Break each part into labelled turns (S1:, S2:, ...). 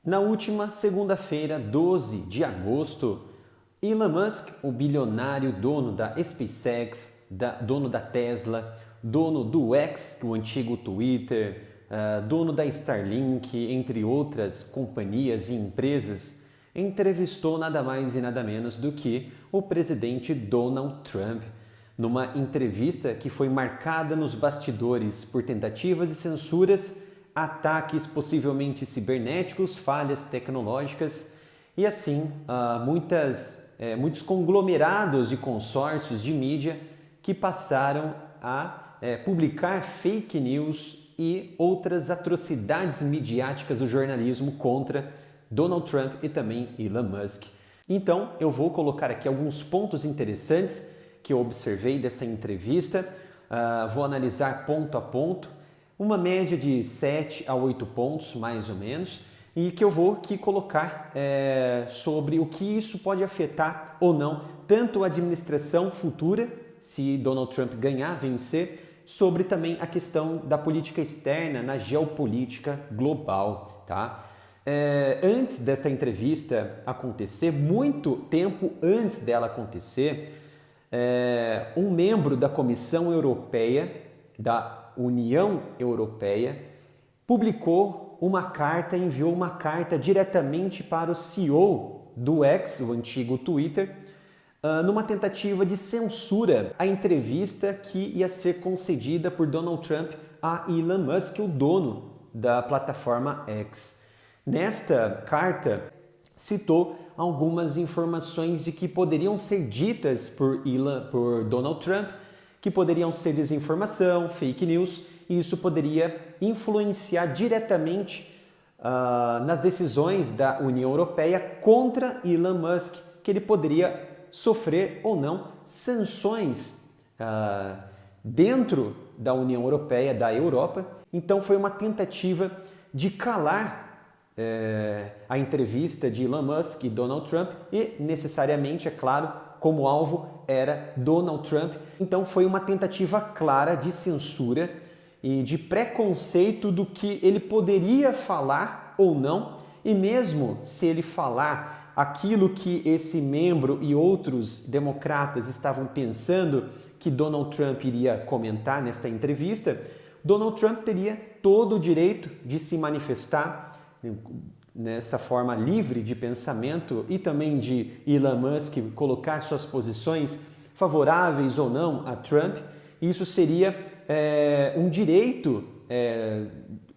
S1: Na última segunda-feira, 12 de agosto, Elon Musk, o bilionário dono da SpaceX, dono da Tesla, dono do X, o antigo Twitter, dono da Starlink, entre outras companhias e empresas, entrevistou nada mais e nada menos do que o presidente Donald Trump, numa entrevista que foi marcada nos bastidores por tentativas de censuras, ataques possivelmente cibernéticos, falhas tecnológicas e assim muitos conglomerados e consórcios de mídia que passaram a publicar fake news e outras atrocidades midiáticas do jornalismo contra Donald Trump e também Elon Musk. Então eu vou colocar aqui alguns pontos interessantes que eu observei dessa entrevista, vou analisar ponto a ponto, uma média de 7 a 8 pontos, mais ou menos, e que eu vou aqui colocar sobre o que isso pode afetar ou não, tanto a administração futura, se Donald Trump ganhar, vencer, sobre também a questão da política externa na geopolítica global, tá? Antes desta entrevista acontecer, muito tempo antes dela acontecer, um membro da Comissão Europeia, da União Europeia, publicou uma carta, enviou uma carta diretamente para o CEO do X, o antigo Twitter, numa tentativa de censura à entrevista que ia ser concedida por Donald Trump a Elon Musk, o dono da plataforma X. Nesta carta, citou algumas informações de que poderiam ser ditas por Donald Trump, que poderiam ser desinformação, fake news, e isso poderia influenciar diretamente nas decisões da União Europeia contra Elon Musk, que ele poderia sofrer ou não sanções dentro da União Europeia, da Europa. Então foi uma tentativa de calar a entrevista de Elon Musk e Donald Trump e necessariamente, é claro, como alvo era Donald Trump. Então foi uma tentativa clara de censura e de preconceito do que ele poderia falar ou não, e mesmo se ele falar aquilo que esse membro e outros democratas estavam pensando que Donald Trump iria comentar nesta entrevista, Donald Trump teria todo o direito de se manifestar nessa forma livre de pensamento e também de Elon Musk colocar suas posições favoráveis ou não a Trump. Isso seria um direito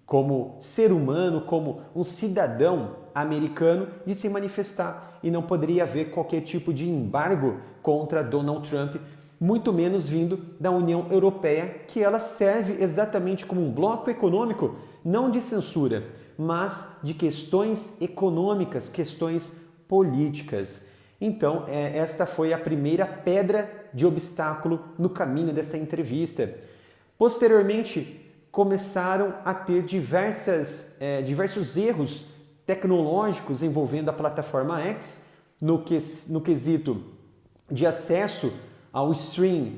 S1: como ser humano, como um cidadão americano de se manifestar, e não poderia haver qualquer tipo de embargo contra Donald Trump, muito menos vindo da União Europeia, que ela serve exatamente como um bloco econômico, não de censura, mas de questões econômicas, questões políticas. Então, esta foi a primeira pedra de obstáculo no caminho dessa entrevista. Posteriormente, começaram a ter diversos erros tecnológicos envolvendo a plataforma X, no quesito de acesso ao stream,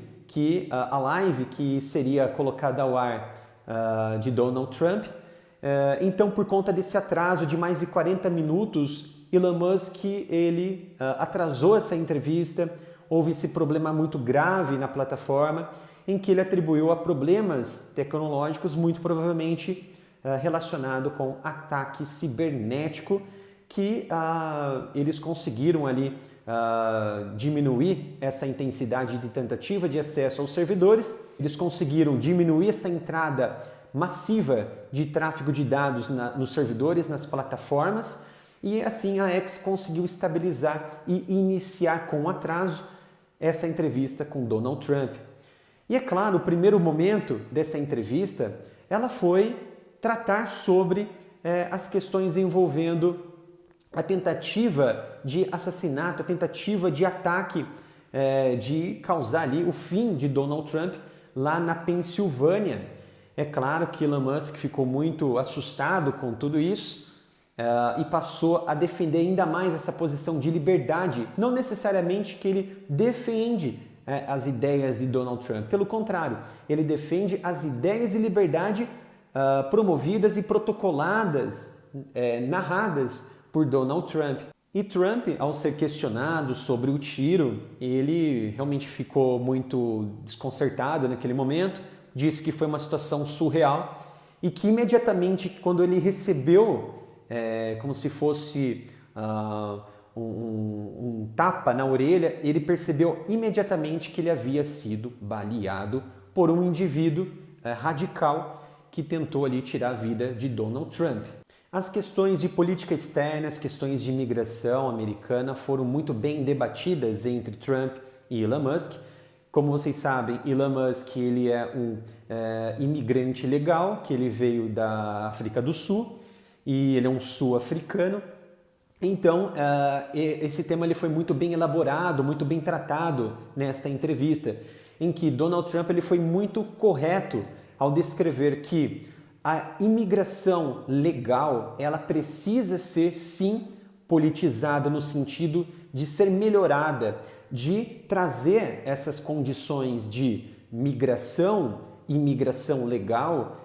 S1: a live que seria colocada ao ar de Donald Trump. Então, por conta desse atraso de mais de 40 minutos, Elon Musk ele atrasou essa entrevista, houve esse problema muito grave na plataforma, em que ele atribuiu a problemas tecnológicos, muito provavelmente relacionado com ataque cibernético, que eles conseguiram ali diminuir essa intensidade de tentativa de acesso aos servidores, eles conseguiram diminuir essa entrada massiva de tráfego de dados nos servidores, nas plataformas, e assim a X conseguiu estabilizar e iniciar com atraso essa entrevista com Donald Trump. E é claro, o primeiro momento dessa entrevista, ela foi tratar sobre as questões envolvendo a tentativa de assassinato, a tentativa de ataque, de causar ali o fim de Donald Trump lá na Pensilvânia. É claro que Elon Musk ficou muito assustado com tudo isso e passou a defender ainda mais essa posição de liberdade. Não necessariamente que ele defende as ideias de Donald Trump, pelo contrário, ele defende as ideias de liberdade promovidas e protocoladas narradas por Donald Trump. E Trump, ao ser questionado sobre o tiro, ele realmente ficou muito desconcertado naquele momento, disse que foi uma situação surreal e que imediatamente, quando ele recebeu, como se fosse um tapa na orelha, ele percebeu imediatamente que ele havia sido baleado por um indivíduo radical que tentou ali tirar a vida de Donald Trump. As questões de política externa, as questões de imigração americana foram muito bem debatidas entre Trump e Elon Musk. Como vocês sabem, Elon Musk ele é um imigrante legal, que ele veio da África do Sul e ele é um sul-africano. Então, esse tema ele foi muito bem elaborado, muito bem tratado nesta entrevista, em que Donald Trump ele foi muito correto ao descrever que a imigração legal ela precisa ser, sim, politizada no sentido de ser melhorada, de trazer essas condições de migração e imigração legal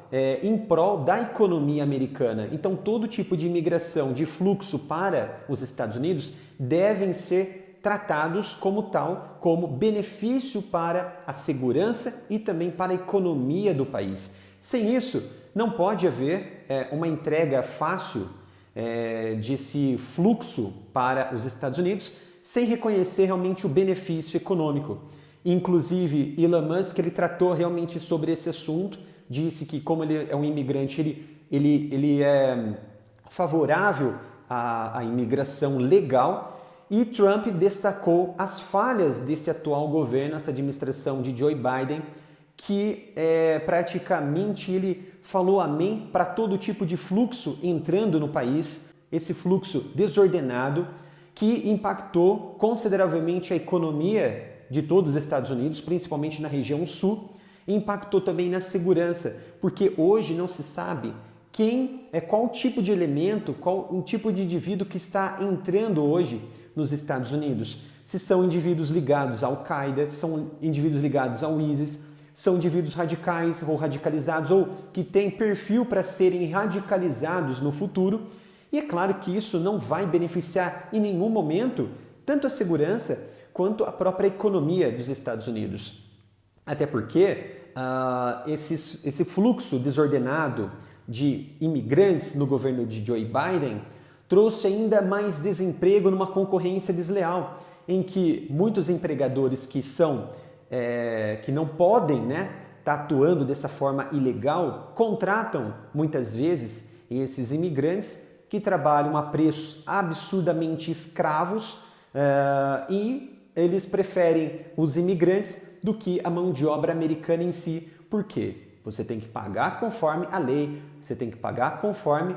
S1: em prol da economia americana. Então, todo tipo de imigração, de fluxo para os Estados Unidos devem ser tratados como tal, como benefício para a segurança e também para a economia do país. Sem isso, não pode haver uma entrega fácil desse fluxo para os Estados Unidos sem reconhecer realmente o benefício econômico. Inclusive, Elon Musk ele tratou realmente sobre esse assunto, disse que como ele é um imigrante, ele é favorável à imigração legal, e Trump destacou as falhas desse atual governo, essa administração de Joe Biden, que praticamente ele falou amém para todo tipo de fluxo entrando no país, esse fluxo desordenado que impactou consideravelmente a economia de todos os Estados Unidos, principalmente na região sul, e impactou também na segurança, porque hoje não se sabe qual tipo de elemento, qual o tipo de indivíduo que está entrando hoje nos Estados Unidos. Se são indivíduos ligados à Al-Qaeda, se são indivíduos ligados ao ISIS, são indivíduos radicais ou radicalizados ou que têm perfil para serem radicalizados no futuro. E é claro que isso não vai beneficiar em nenhum momento tanto a segurança quanto a própria economia dos Estados Unidos. Até porque esse fluxo desordenado de imigrantes no governo de Joe Biden trouxe ainda mais desemprego numa concorrência desleal, em que muitos empregadores que não podem tá atuando dessa forma ilegal, contratam muitas vezes esses imigrantes que trabalham a preços absurdamente escravos e eles preferem os imigrantes do que a mão de obra americana em si. Por quê? Você tem que pagar conforme a lei, você tem que pagar conforme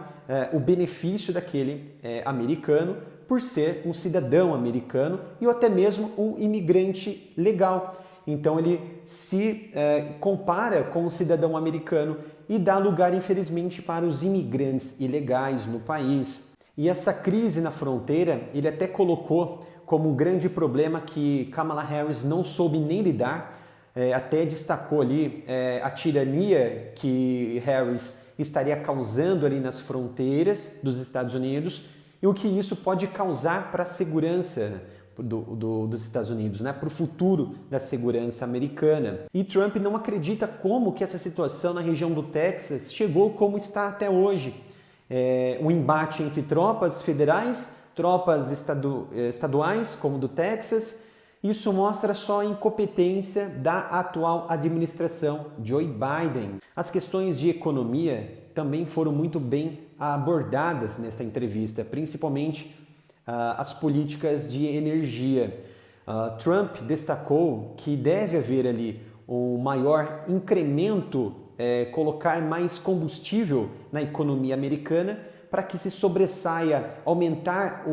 S1: o benefício daquele americano por ser um cidadão americano e ou até mesmo um imigrante legal. Então ele se compara com o cidadão americano e dá lugar, infelizmente, para os imigrantes ilegais no país. E essa crise na fronteira, ele até colocou como um grande problema que Kamala Harris não soube nem lidar, até destacou ali a tirania que Harris estaria causando ali nas fronteiras dos Estados Unidos e o que isso pode causar para a segurança dos Estados Unidos, para o futuro da segurança americana. E Trump não acredita como que essa situação na região do Texas chegou como está até hoje. Um embate entre tropas federais, tropas estaduais, como do Texas. Isso mostra só a incompetência da atual administração Joe Biden. As questões de economia também foram muito bem abordadas nesta entrevista, principalmente as políticas de energia. Trump destacou que deve haver ali um maior incremento, colocar mais combustível na economia americana para que se sobressaia, aumentar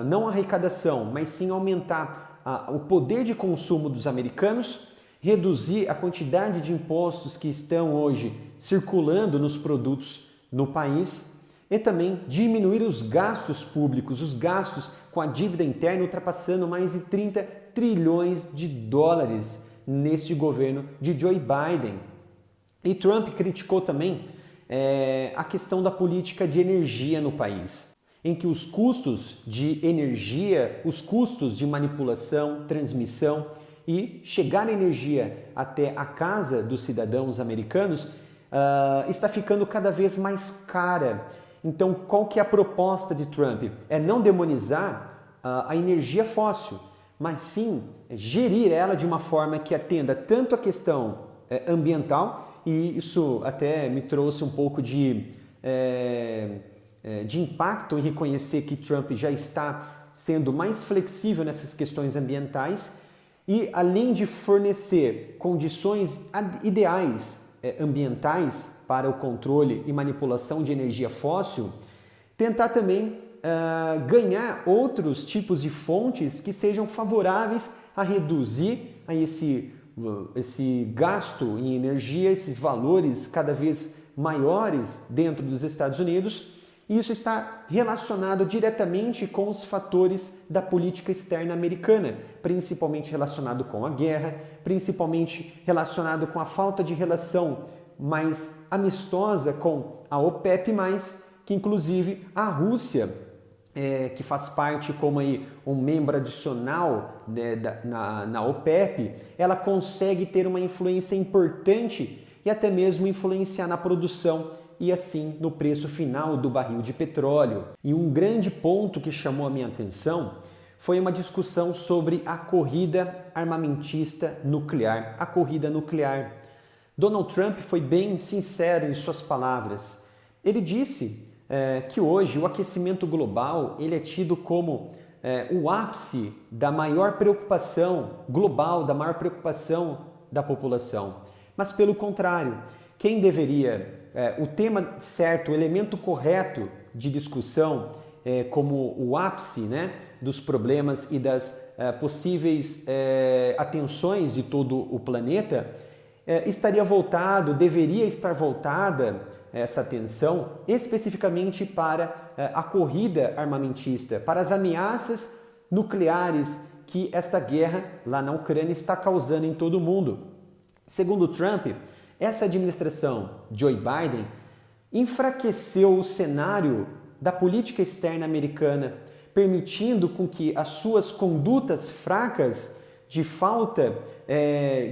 S1: não a arrecadação, mas sim aumentar o poder de consumo dos americanos, reduzir a quantidade de impostos que estão hoje circulando nos produtos no país e também diminuir os gastos públicos, os gastos com a dívida interna ultrapassando mais de 30 trilhões de dólares neste governo de Joe Biden. E Trump criticou também a questão da política de energia no país, em que os custos de energia, os custos de manipulação, transmissão e chegar a energia até a casa dos cidadãos americanos está ficando cada vez mais cara. Então, qual que é a proposta de Trump? É não demonizar a energia fóssil, mas sim gerir ela de uma forma que atenda tanto a questão ambiental, e isso até me trouxe um pouco de impacto em reconhecer que Trump já está sendo mais flexível nessas questões ambientais e, além de fornecer condições ideais ambientais para o controle e manipulação de energia fóssil, tentar também ganhar outros tipos de fontes que sejam favoráveis a reduzir esse gasto em energia, esses valores cada vez maiores dentro dos Estados Unidos. E isso está relacionado diretamente com os fatores da política externa americana, principalmente relacionado com a guerra, principalmente relacionado com a falta de relação mais amistosa com a OPEP+, que inclusive a Rússia, que faz parte como aí um membro adicional na OPEP, ela consegue ter uma influência importante e até mesmo influenciar na produção e assim no preço final do barril de petróleo. E um grande ponto que chamou a minha atenção foi uma discussão sobre a corrida armamentista nuclear, a corrida nuclear. Donald Trump foi bem sincero em suas palavras. Ele disse que hoje o aquecimento global ele é tido como o ápice da maior preocupação global, da maior preocupação da população. Mas pelo contrário, quem deveria, o tema certo, o elemento correto de discussão como o ápice, né, dos problemas e das possíveis atenções de todo o planeta, deveria estar voltada essa atenção especificamente para a corrida armamentista, para as ameaças nucleares que esta guerra lá na Ucrânia está causando em todo o mundo. Segundo Trump, essa administração Joe Biden enfraqueceu o cenário da política externa americana, permitindo com que as suas condutas fracas de falta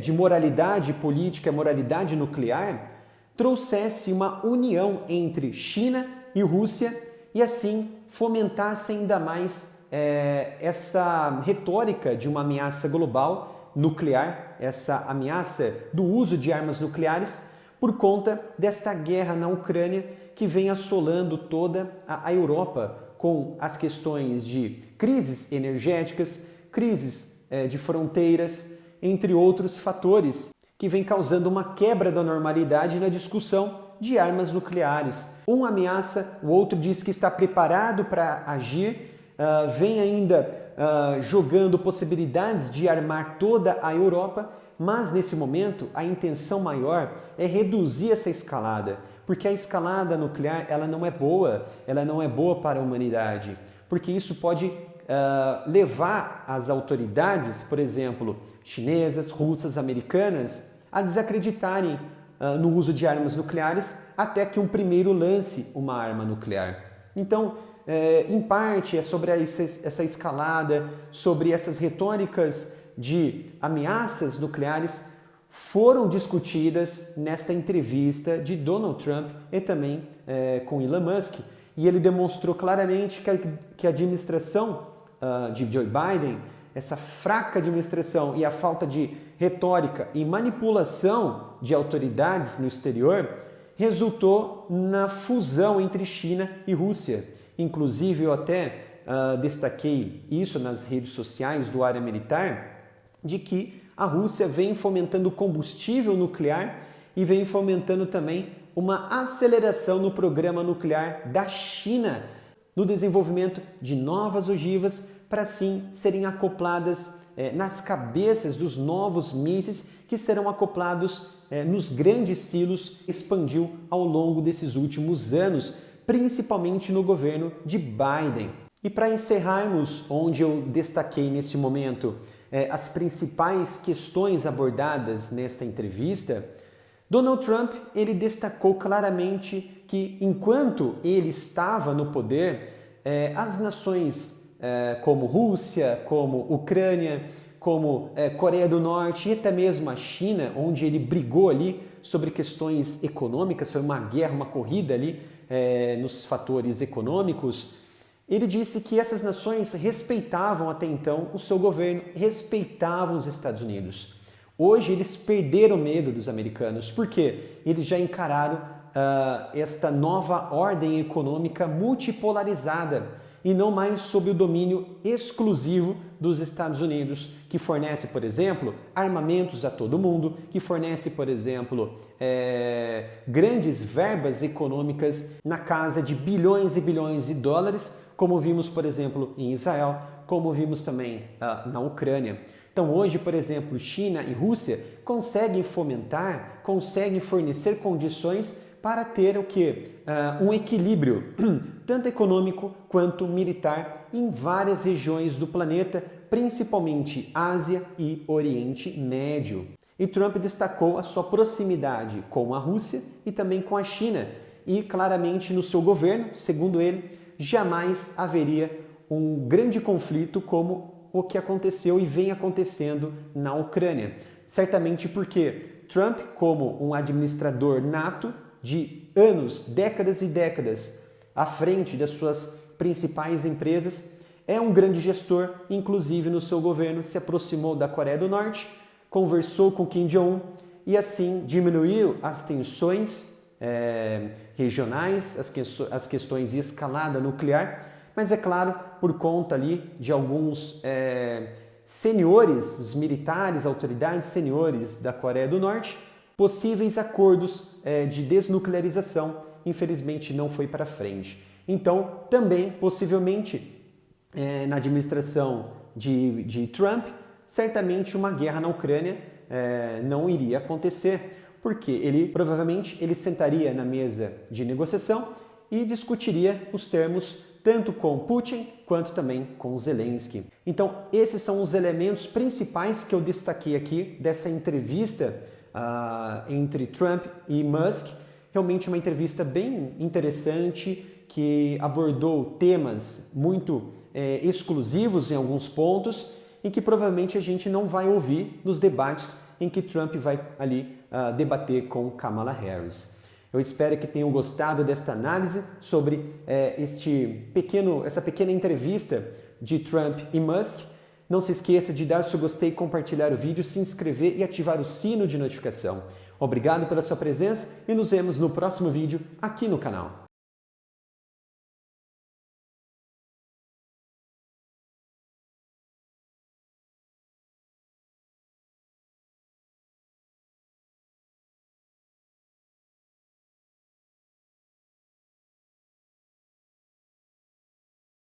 S1: de moralidade política, moralidade nuclear, trouxesse uma união entre China e Rússia e assim fomentasse ainda mais essa retórica de uma ameaça global nuclear, essa ameaça do uso de armas nucleares por conta desta guerra na Ucrânia que vem assolando toda a Europa com as questões de crises energéticas, crises de fronteiras, entre outros fatores que vem causando uma quebra da normalidade na discussão de armas nucleares. Um ameaça, o outro diz que está preparado para agir, vem ainda jogando possibilidades de armar toda a Europa, mas nesse momento a intenção maior é reduzir essa escalada, porque a escalada nuclear ela não é boa para a humanidade, porque isso pode levar as autoridades, por exemplo, chinesas, russas, americanas, a desacreditarem no uso de armas nucleares até que um primeiro lance uma arma nuclear. Então, em parte, é sobre essa escalada, sobre essas retóricas de ameaças nucleares foram discutidas nesta entrevista de Donald Trump e também com Elon Musk. E ele demonstrou claramente que a administração de Joe Biden, essa fraca administração e a falta de retórica e manipulação de autoridades no exterior resultou na fusão entre China e Rússia. Inclusive, eu até destaquei isso nas redes sociais do área militar, de que a Rússia vem fomentando combustível nuclear e vem fomentando também uma aceleração no programa nuclear da China, no desenvolvimento de novas ogivas para assim serem acopladas nas cabeças dos novos mísseis que serão acoplados nos grandes silos que expandiu ao longo desses últimos anos, principalmente no governo de Biden. E para encerrarmos, onde eu destaquei neste momento as principais questões abordadas nesta entrevista, Donald Trump, ele destacou claramente que enquanto ele estava no poder, as nações como Rússia, como Ucrânia, como Coreia do Norte e até mesmo a China, onde ele brigou ali sobre questões econômicas, foi uma guerra, uma corrida ali nos fatores econômicos, ele disse que essas nações respeitavam até então o seu governo, respeitavam os Estados Unidos. Hoje eles perderam medo dos americanos, porque eles já encararam esta nova ordem econômica multipolarizada e não mais sob o domínio exclusivo dos Estados Unidos, que fornece, por exemplo, armamentos a todo mundo, que fornece, por exemplo, grandes verbas econômicas na casa de bilhões e bilhões de dólares, como vimos, por exemplo, em Israel, como vimos também na Ucrânia. Então hoje, por exemplo, China e Rússia conseguem fomentar, conseguem fornecer condições para ter o quê? Um equilíbrio, tanto econômico quanto militar, em várias regiões do planeta, principalmente Ásia e Oriente Médio. E Trump destacou a sua proximidade com a Rússia e também com a China. E claramente no seu governo, segundo ele, jamais haveria um grande conflito como o que aconteceu e vem acontecendo na Ucrânia. Certamente porque Trump, como um administrador nato de anos, décadas e décadas à frente das suas principais empresas, é um grande gestor, inclusive no seu governo se aproximou da Coreia do Norte, conversou com Kim Jong-un e assim diminuiu as tensões regionais, as questões de escalada nuclear, mas é claro, por conta ali de alguns senhores, os militares, autoridades senhores da Coreia do Norte, possíveis acordos de desnuclearização, infelizmente não foi para frente. Então, também, possivelmente, na administração de Trump, certamente uma guerra na Ucrânia não iria acontecer, porque ele provavelmente sentaria na mesa de negociação e discutiria os termos tanto com Putin quanto também com Zelensky. Então, esses são os elementos principais que eu destaquei aqui dessa entrevista entre Trump e Musk. Realmente uma entrevista bem interessante que abordou temas muito exclusivos em alguns pontos e que provavelmente a gente não vai ouvir nos debates em que Trump vai ali debater com Kamala Harris. Eu espero que tenham gostado desta análise sobre essa pequena entrevista de Trump e Musk. Não se esqueça de dar o seu gostei, compartilhar o vídeo, se inscrever e ativar o sino de notificação. Obrigado pela sua presença e nos vemos no próximo vídeo aqui no canal.